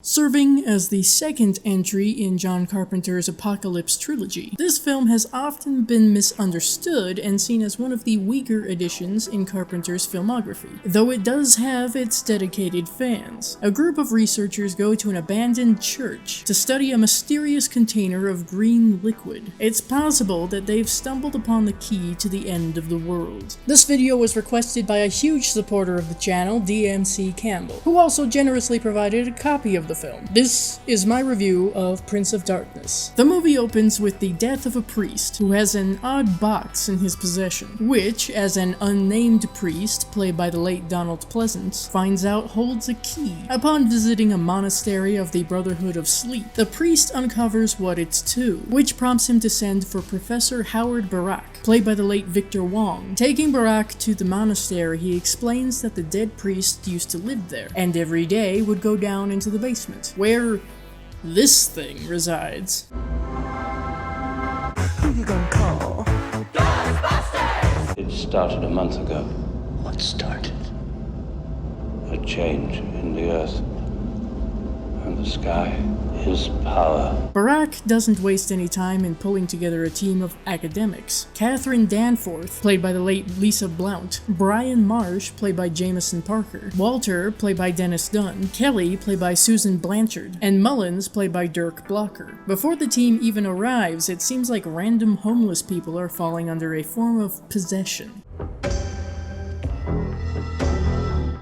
Serving as the second entry in John Carpenter's Apocalypse trilogy, this film has often been misunderstood and seen as one of the weaker additions in Carpenter's filmography, though it does have its dedicated fans. A group of researchers go to an abandoned church to study a mysterious container of green liquid. It's possible that they've stumbled upon the key to the end of the world. This video was requested by a huge supporter of the channel, DMC Campbell, who also generously provided a copy of the film. This is my review of Prince of Darkness. The movie opens with the death of a priest who has an odd box in his possession, which, as an unnamed priest, played by the late Donald Pleasance, finds out holds a key. Upon visiting a monastery of the Brotherhood of Sleep, the priest uncovers what it's to, which prompts him to send for Professor Howard Barak, played by the late Victor Wong. Taking Barak to the monastery, he explains that the dead priest used to live there, and every day would go down into the basement, where this thing resides. Who you gonna call? Ghostbusters! It started a month ago. What started? A change in the earth and the sky. His power. Barak doesn't waste any time in pulling together a team of academics. Catherine Danforth, played by the late Lisa Blount, Brian Marsh, played by Jameson Parker, Walter, played by Dennis Dunn, Kelly, played by Susan Blanchard, and Mullins, played by Dirk Blocker. Before the team even arrives, it seems like random homeless people are falling under a form of possession.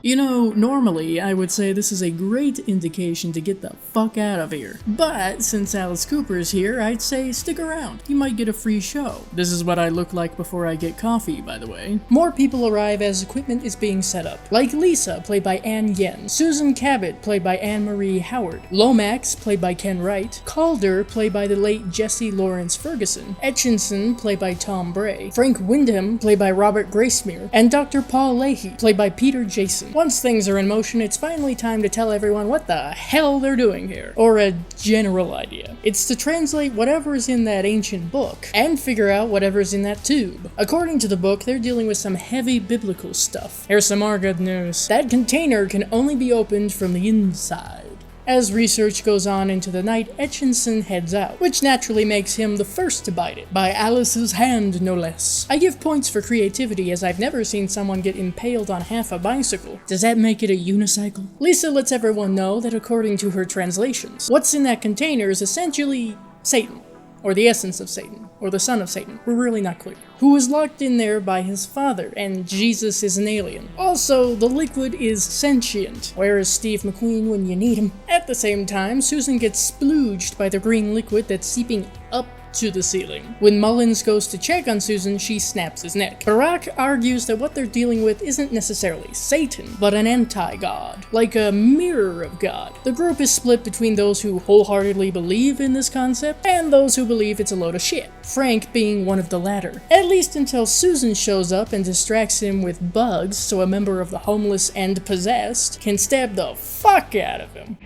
You know, normally I would say this is a great indication to get the fuck out of here. But since Alice Cooper's here, I'd say stick around. You might get a free show. This is what I look like before I get coffee, by the way. More people arrive as equipment is being set up, like Lisa, played by Ann Yen, Susan Cabot, played by Anne-Marie Howard, Lomax, played by Ken Wright, Calder, played by the late Jesse Lawrence Ferguson, Etchinson, played by Tom Bray, Frank Wyndham, played by Robert Gracemere, and Dr. Paul Leahy, played by Peter Jason. Once things are in motion, it's finally time to tell everyone what the hell they're doing here, or a general idea. It's to translate whatever's in that ancient book, and figure out whatever's in that tube. According to the book, they're dealing with some heavy biblical stuff. Here's some more good news. That container can only be opened from the inside. As research goes on into the night, Etchinson heads out, which naturally makes him the first to bite it, by Alice's hand no less. I give points for creativity as I've never seen someone get impaled on half a bicycle. Does that make it a unicycle? Lisa lets everyone know that according to her translations, what's in that container is essentially Satan, or the essence of Satan, or the son of Satan, we're really not clear, who was locked in there by his father, and Jesus is an alien. Also, the liquid is sentient. Where is Steve McQueen when you need him? At the same time, Susan gets splooged by the green liquid that's seeping up to the ceiling. When Mullins goes to check on Susan, she snaps his neck. Barak argues that what they're dealing with isn't necessarily Satan, but an anti-god, like a mirror of God. The group is split between those who wholeheartedly believe in this concept, and those who believe it's a load of shit, Frank being one of the latter. At least until Susan shows up and distracts him with bugs so a member of the homeless and possessed can stab the fuck out of him.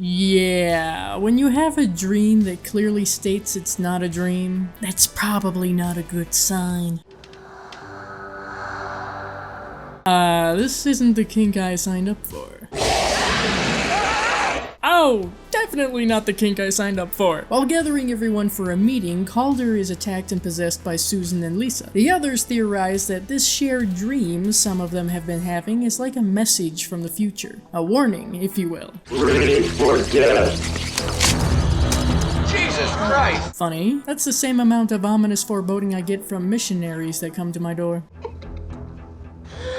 Yeah, when you have a dream that clearly states it's not a dream, that's probably not a good sign. This isn't the kink I signed up for. Oh, definitely not the kink I signed up for. While gathering everyone for a meeting, Calder is attacked and possessed by Susan and Lisa. The others theorize that this shared dream some of them have been having is like a message from the future. A warning, if you will. Ready for death. Jesus Christ! Funny, that's the same amount of ominous foreboding I get from missionaries that come to my door.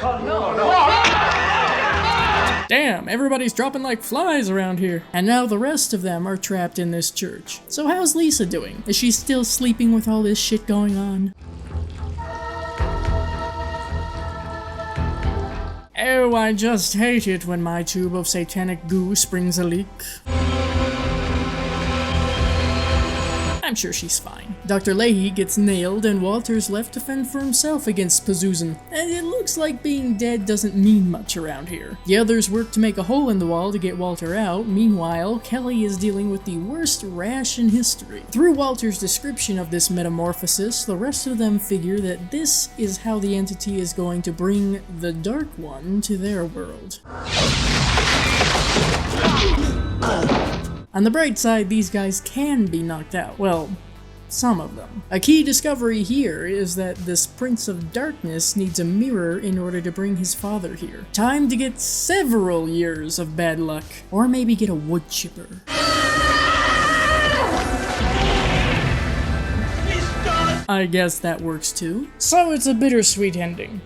Oh, no. Damn, everybody's dropping like flies around here. And now the rest of them are trapped in this church. So how's Lisa doing? Is she still sleeping with all this shit going on? Oh, I just hate it when my tube of satanic goo springs a leak. I'm sure she's fine. Dr. Leahy gets nailed and Walter's left to fend for himself against Pazuzu, and it looks like being dead doesn't mean much around here. The others work to make a hole in the wall to get Walter out. Meanwhile, Kelly is dealing with the worst rash in history. Through Walter's description of this metamorphosis, the rest of them figure that this is how the entity is going to bring the Dark One to their world. On the bright side, these guys can be knocked out. Well, some of them. A key discovery here is that this Prince of Darkness needs a mirror in order to bring his father here. Time to get several years of bad luck. Or maybe get a wood chipper. I guess that works too. So it's a bittersweet ending.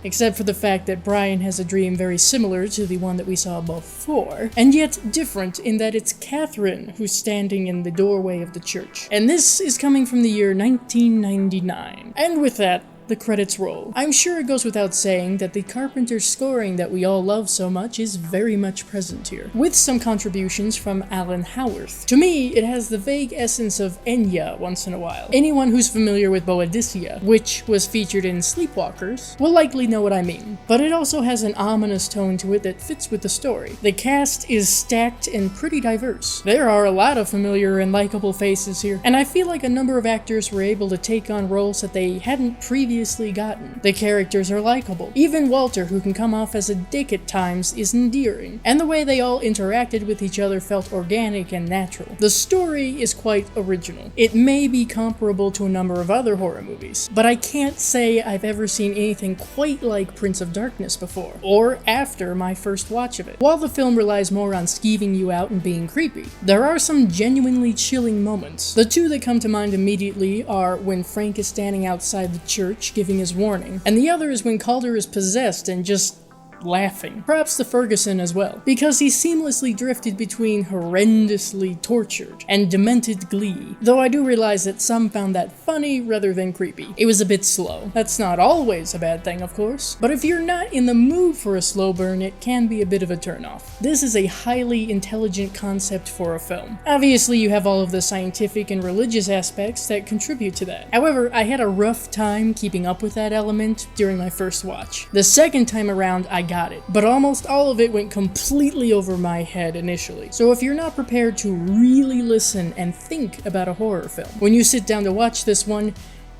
Except for the fact that Brian has a dream very similar to the one that we saw before, and yet different in that it's Catherine who's standing in the doorway of the church. And this is coming from the year 1999. And with that, the credits roll. I'm sure it goes without saying that the Carpenter scoring that we all love so much is very much present here, with some contributions from Alan Howarth. To me, it has the vague essence of Enya once in a while. Anyone who's familiar with Boadicea, which was featured in Sleepwalkers, will likely know what I mean. But it also has an ominous tone to it that fits with the story. The cast is stacked and pretty diverse. There are a lot of familiar and likable faces here, and I feel like a number of actors were able to take on roles that they hadn't previously gotten. The characters are likable. Even Walter, who can come off as a dick at times, is endearing. And the way they all interacted with each other felt organic and natural. The story is quite original. It may be comparable to a number of other horror movies, but I can't say I've ever seen anything quite like Prince of Darkness before, or after my first watch of it. While the film relies more on skeeving you out and being creepy, there are some genuinely chilling moments. The two that come to mind immediately are when Frank is standing outside the church giving his warning, and the other is when Calder is possessed and just laughing. Perhaps the Ferguson as well, because he seamlessly drifted between horrendously tortured and demented glee, though I do realize that some found that funny rather than creepy. It was a bit slow. That's not always a bad thing, of course, but if you're not in the mood for a slow burn, it can be a bit of a turnoff. This is a highly intelligent concept for a film. Obviously, you have all of the scientific and religious aspects that contribute to that. However, I had a rough time keeping up with that element during my first watch. The second time around, I got it, but almost all of it went completely over my head initially. So if you're not prepared to really listen and think about a horror film, when you sit down to watch this one,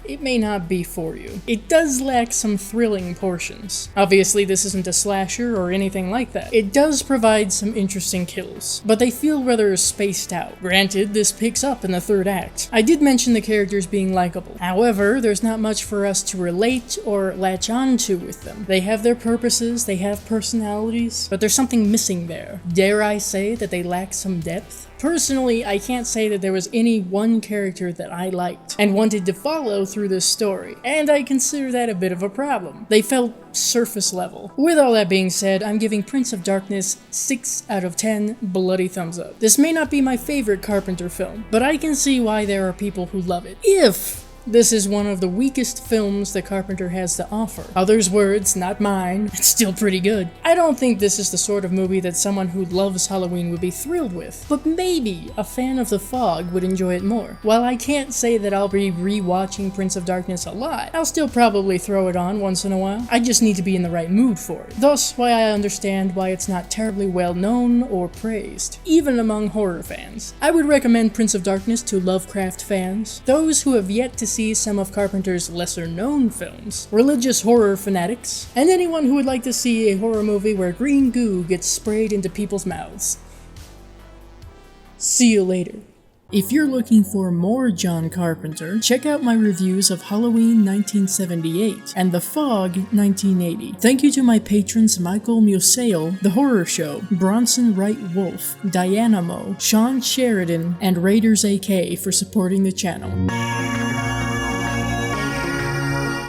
it may not be for you. It does lack some thrilling portions. Obviously, this isn't a slasher or anything like that. It does provide some interesting kills, but they feel rather spaced out. Granted, this picks up in the third act. I did mention the characters being likable. However, there's not much for us to relate or latch on to with them. They have their purposes, they have personalities, but there's something missing there. Dare I say that they lack some depth? Personally, I can't say that there was any one character that I liked and wanted to follow through this story, and I consider that a bit of a problem. They felt surface level. With all that being said, I'm giving Prince of Darkness 6 out of 10 bloody thumbs up. This may not be my favorite Carpenter film, but I can see why there are people who love it. If this is one of the weakest films that Carpenter has to offer. Others' words, not mine. It's still pretty good. I don't think this is the sort of movie that someone who loves Halloween would be thrilled with, but maybe a fan of The Fog would enjoy it more. While I can't say that I'll be re-watching Prince of Darkness a lot, I'll still probably throw it on once in a while. I just need to be in the right mood for it. Thus, why I understand why it's not terribly well known or praised, even among horror fans. I would recommend Prince of Darkness to Lovecraft fans, those who have yet to see some of Carpenter's lesser-known films, religious horror fanatics, and anyone who would like to see a horror movie where green goo gets sprayed into people's mouths. See you later. If you're looking for more John Carpenter, check out my reviews of Halloween 1978 and The Fog 1980. Thank you to my patrons Michael Museo, The Horror Show, Bronson Wright Wolf, Diana Mo, Sean Sheridan, and Raiders AK for supporting the channel.